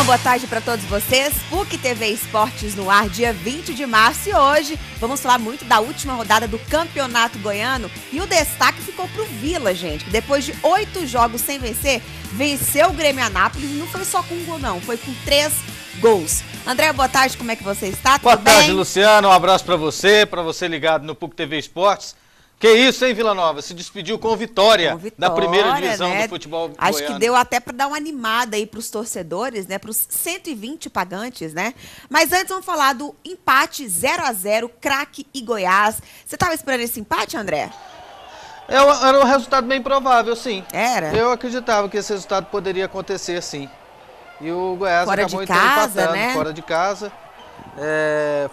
Uma boa tarde para todos vocês. PUC TV Esportes no ar, dia 20 de março. E hoje vamos falar muito da última rodada do Campeonato Goiano. E o destaque ficou pro Vila, gente, que depois de 8 jogos sem vencer, venceu o Grêmio Anápolis. E não foi só com um gol, não. Foi com 3 gols. André, boa tarde. Como é que você está? Boa tarde, Luciano. Um abraço para você ligado no PUC TV Esportes. Que isso, hein, Vila Nova? Se despediu com vitória da primeira divisão, né, do futebol goiano. Acho que deu até para dar uma animada aí para os torcedores, né? Para os 120 pagantes, né? Mas antes vamos falar do empate 0-0, Craque e Goiás. Você estava esperando esse empate, André? Era um resultado bem provável, sim. Era? Eu acreditava que esse resultado poderia acontecer, sim. E o Goiás fora acabou de casa, empatando, né? Fora de casa.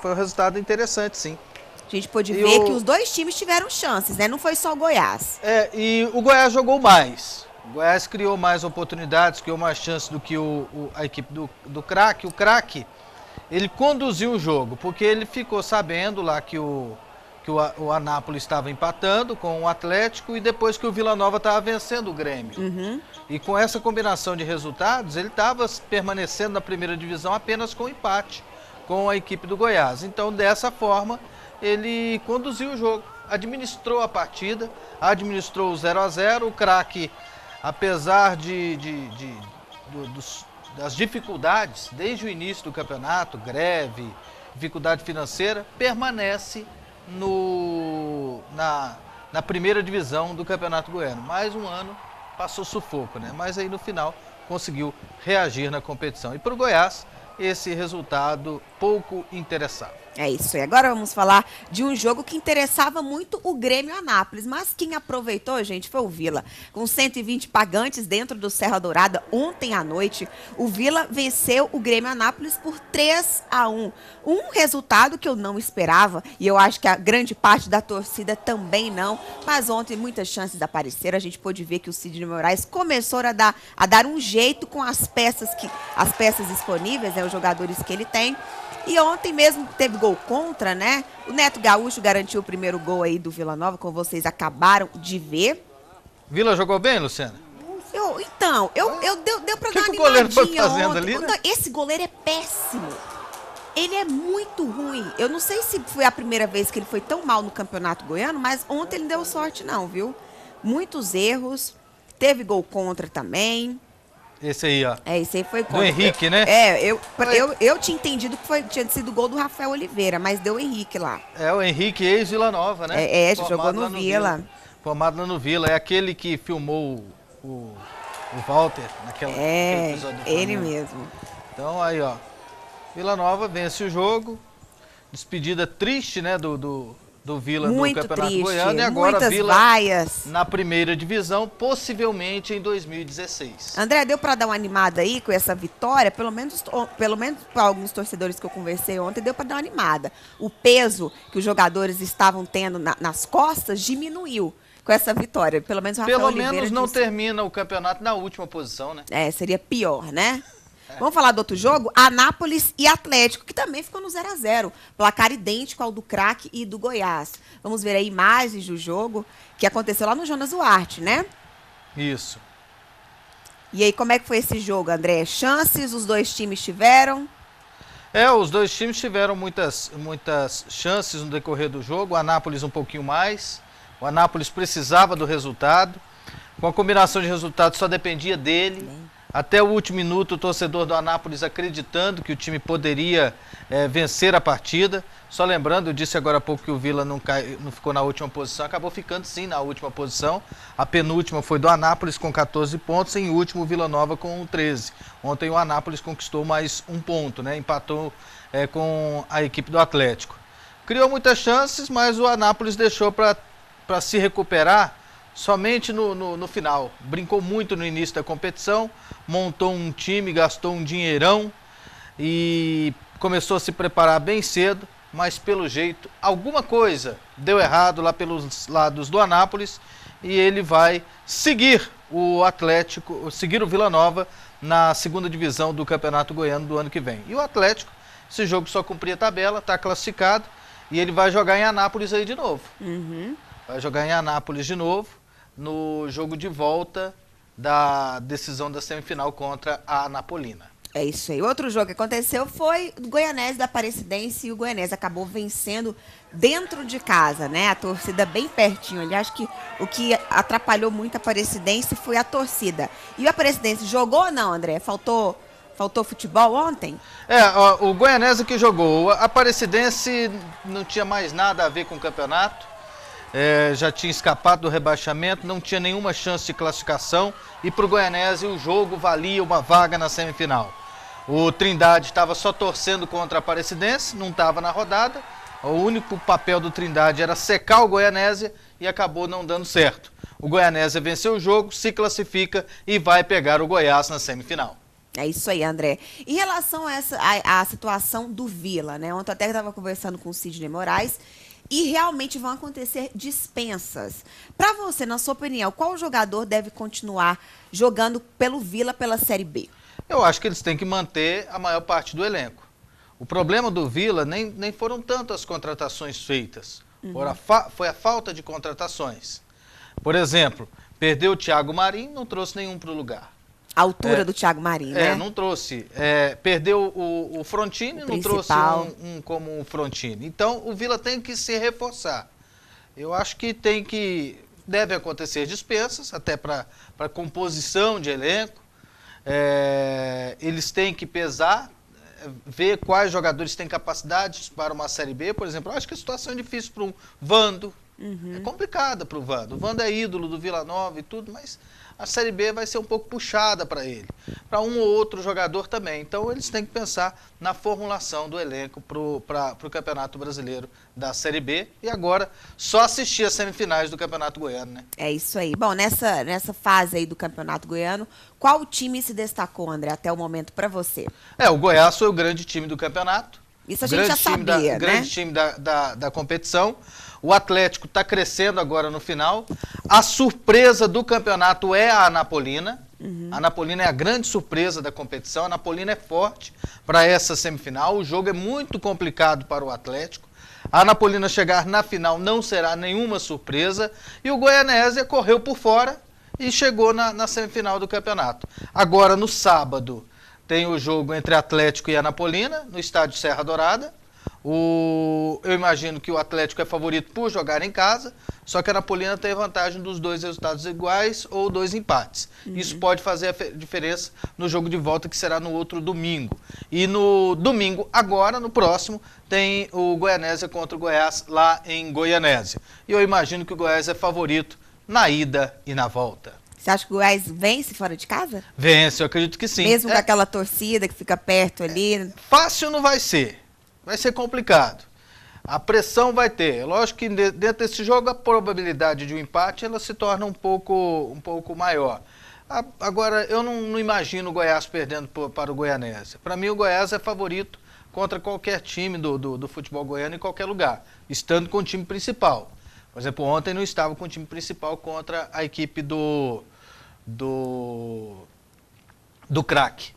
Foi um resultado interessante, sim. A gente pôde ver que os dois times tiveram chances, né? Não foi só o Goiás. E o Goiás jogou mais. O Goiás criou mais oportunidades, criou mais chances do que a equipe do Craque. O Craque, ele conduziu o jogo, porque ele ficou sabendo lá que o Anápolis estava empatando com o Atlético e depois que o Vila Nova estava vencendo o Grêmio. Uhum. E com essa combinação de resultados, ele estava permanecendo na primeira divisão apenas com empate com a equipe do Goiás. Então, dessa forma, ele conduziu o jogo, administrou a partida, administrou o 0-0. O Craque, apesar das dificuldades desde o início do campeonato, greve, dificuldade financeira, permanece na primeira divisão do Campeonato Goiano. Mais um ano passou sufoco, né? Mas aí no final conseguiu reagir na competição. E para o Goiás, esse resultado pouco interessava. É isso. E agora vamos falar de um jogo que interessava muito o Grêmio Anápolis, mas quem aproveitou, gente, foi o Vila. Com 120 pagantes dentro do Serra Dourada ontem à noite, o Vila venceu o Grêmio Anápolis por 3-1. Um resultado que eu não esperava e eu acho que a grande parte da torcida também não, mas ontem muitas chances apareceram. A gente pôde ver que o Sidney Moraes começou a dar um jeito com as peças disponíveis, né, os jogadores que ele tem. E ontem mesmo teve gol contra, né? O Neto Gaúcho garantiu o primeiro gol aí do Vila Nova, como vocês acabaram de ver. Vila jogou bem, Luciana? Deu pra dar uma animadinha. O goleiro foi fazendo ontem. Ali, né? Esse goleiro é péssimo. Ele é muito ruim. Eu não sei se foi a primeira vez que ele foi tão mal no Campeonato Goiano, mas ontem ele não deu sorte não, viu? Muitos erros. Teve gol contra também. Esse aí, ó. Esse aí foi contra. Do Henrique, né? Eu tinha entendido que tinha sido gol do Rafael Oliveira, mas deu o Henrique lá. O Henrique ex-Vila Nova, né? Jogou no Vila. Formado lá no Vila. É aquele que filmou o Walter naquele episódio do Flamengo. Ele mesmo. Então, aí, ó. Vila Nova vence o jogo. Despedida triste, né, do Vila no Campeonato Goiano, e agora Vila vaias na primeira divisão, possivelmente em 2016. André, deu para dar uma animada aí com essa vitória? Pelo menos para alguns torcedores que eu conversei ontem, deu para dar uma animada. O peso que os jogadores estavam tendo nas costas diminuiu com essa vitória. Pelo menos o Rafael Oliveira menos não disse. Termina o campeonato na última posição, né? Seria pior, né? Vamos falar do outro jogo? Anápolis e Atlético, que também ficou no 0-0. Placar idêntico ao do Craque e do Goiás. Vamos ver aí imagens do jogo que aconteceu lá no Jonas Duarte, né? Isso. E aí, como é que foi esse jogo, André? Chances os dois times tiveram? Os dois times tiveram muitas chances no decorrer do jogo. O Anápolis um pouquinho mais. O Anápolis precisava do resultado. Com a combinação de resultados só dependia dele. Até o último minuto, o torcedor do Anápolis acreditando que o time poderia vencer a partida. Só lembrando, eu disse agora há pouco que o Vila não ficou na última posição, acabou ficando sim na última posição. A penúltima foi do Anápolis com 14 pontos, e em último o Vila Nova com 13. Ontem o Anápolis conquistou mais um ponto, né? Empatou com a equipe do Atlético. Criou muitas chances, mas o Anápolis deixou para se recuperar somente no final. Brincou muito no início da competição, montou um time, gastou um dinheirão e começou a se preparar bem cedo, mas pelo jeito alguma coisa deu errado lá pelos lados do Anápolis e ele vai seguir o Atlético, seguir o Vila Nova na segunda divisão do Campeonato Goiano do ano que vem. E o Atlético, esse jogo só cumpria a tabela, está classificado e ele vai jogar em Anápolis aí de novo. Vai jogar em Anápolis de novo, no jogo de volta da decisão da semifinal contra a Anapolina. É isso aí. Outro jogo que aconteceu foi o Goianese da Aparecidense, e o Goianese acabou vencendo dentro de casa, né? A torcida bem pertinho ali. Acho que o que atrapalhou muito a Aparecidense foi a torcida. E o Aparecidense jogou ou não, André? Faltou futebol ontem? O Goianese que jogou. A Aparecidense não tinha mais nada a ver com o campeonato. Já tinha escapado do rebaixamento, não tinha nenhuma chance de classificação. E para o Goianese o jogo valia uma vaga na semifinal. O Trindade estava só torcendo contra a Aparecidense, não estava na rodada. O único papel do Trindade era secar o Goianese e acabou não dando certo. O Goianese venceu o jogo, se classifica e vai pegar o Goiás na semifinal. É isso aí, André. Em relação a situação do Vila, né? Ontem até estava conversando com o Sidney Moraes e realmente vão acontecer dispensas. Para você, na sua opinião, qual jogador deve continuar jogando pelo Vila pela Série B? Eu acho que eles têm que manter a maior parte do elenco. O problema do Vila nem foram tanto as contratações feitas, foi a falta de contratações. Por exemplo, perdeu o Thiago Marinho, não trouxe nenhum para o lugar. A altura do Thiago Marinho, né? Não trouxe. Perdeu o Frontini, não trouxe um como o Frontini. Então, o Vila tem que se reforçar. Eu acho que deve acontecer dispensas, até para composição de elenco. Eles têm que pesar, ver quais jogadores têm capacidade para uma Série B. Por exemplo, eu acho que a situação é difícil para um Vando. É complicada para o Vando. O Vando é ídolo do Vila Nova e tudo, mas a Série B vai ser um pouco puxada para ele. Para um ou outro jogador também. Então eles têm que pensar na formulação do elenco para o Campeonato Brasileiro da Série B. E agora só assistir as semifinais do Campeonato Goiano, né? É isso aí. Bom, nessa fase aí do Campeonato Goiano, qual time se destacou, André, até o momento para você? O Goiás foi o grande time do campeonato. Isso a gente já sabia, né? Grande time da competição. O Atlético está crescendo agora no final. A surpresa do campeonato é a Anapolina. A Anapolina é a grande surpresa da competição. A Anapolina é forte para essa semifinal. O jogo é muito complicado para o Atlético. A Anapolina chegar na final não será nenhuma surpresa. E o Goianésia correu por fora e chegou na semifinal do campeonato. Agora, no sábado, tem o jogo entre Atlético e Anapolina, no estádio Serra Dourada. Eu imagino que o Atlético é favorito por jogar em casa, só que a Anapolina tem a vantagem dos dois resultados iguais ou 2 empates. Isso pode fazer a diferença no jogo de volta, que será no outro domingo. E no domingo, agora, no próximo, tem o Goianésia contra o Goiás lá em Goianésia. E eu imagino que o Goiás é favorito na ida e na volta. Você acha que o Goiás vence fora de casa? Vence, eu acredito que sim. Mesmo com aquela torcida que fica perto ali? Fácil não vai ser. Vai ser complicado. A pressão vai ter. Lógico que dentro desse jogo a probabilidade de um empate ela se torna um pouco maior. Agora, eu não imagino o Goiás perdendo para o Goianésia. Para mim, o Goiás é favorito contra qualquer time do futebol goiano em qualquer lugar, estando com o time principal. Por exemplo, ontem não estava com o time principal contra a equipe do Craque.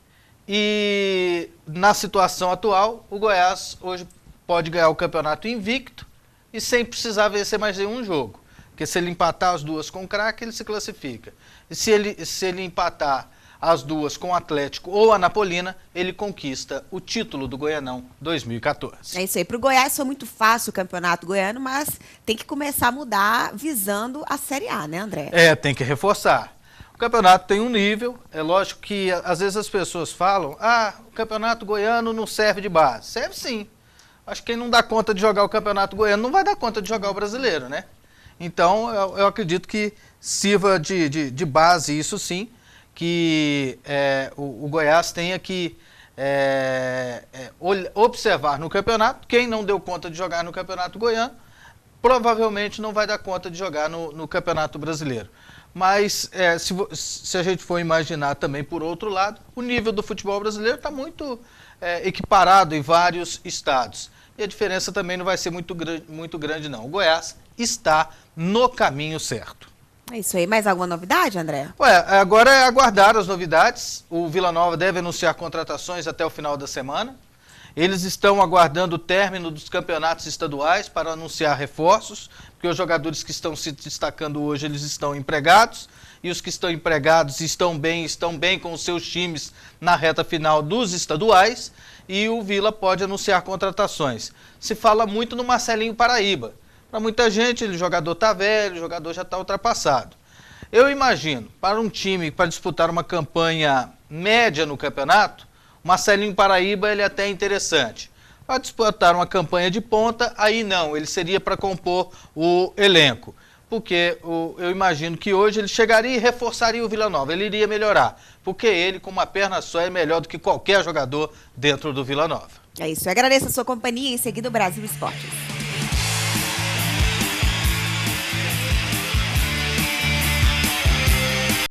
E na situação atual, o Goiás hoje pode ganhar o campeonato invicto e sem precisar vencer mais nenhum jogo. Porque se ele empatar as duas com o Craque, ele se classifica. E se ele empatar as duas com o Atlético ou a Anapolina, ele conquista o título do Goianão 2014. É isso aí. Para o Goiás foi muito fácil o campeonato goiano, mas tem que começar a mudar visando a Série A, né, André? Tem que reforçar. O campeonato tem um nível, é lógico que às vezes as pessoas falam, o campeonato goiano não serve de base. Serve sim. Acho que quem não dá conta de jogar o campeonato goiano não vai dar conta de jogar o brasileiro, né? Então, eu acredito que sirva de base isso sim, que o Goiás tenha que observar no campeonato. Quem não deu conta de jogar no campeonato goiano, provavelmente não vai dar conta de jogar no campeonato brasileiro. Mas se a gente for imaginar também por outro lado, o nível do futebol brasileiro está muito equiparado em vários estados. E a diferença também não vai ser muito grande não. O Goiás está no caminho certo. É isso aí. Mais alguma novidade, André? Agora é aguardar as novidades. O Vila Nova deve anunciar contratações até o final da semana. Eles estão aguardando o término dos campeonatos estaduais para anunciar reforços, porque os jogadores que estão se destacando hoje, eles estão empregados, e os que estão empregados estão bem com os seus times na reta final dos estaduais, e o Vila pode anunciar contratações. Se fala muito no Marcelinho Paraíba. Para muita gente, o jogador está velho, o jogador já está ultrapassado. Eu imagino, para um time para disputar uma campanha média no campeonato, o Marcelinho Paraíba ele é até interessante. Para disputar uma campanha de ponta, aí não, ele seria para compor o elenco. Porque eu imagino que hoje ele chegaria e reforçaria o Vila Nova, ele iria melhorar. Porque ele, com uma perna só, é melhor do que qualquer jogador dentro do Vila Nova. É isso, eu agradeço a sua companhia e em seguida o Brasil Esportes.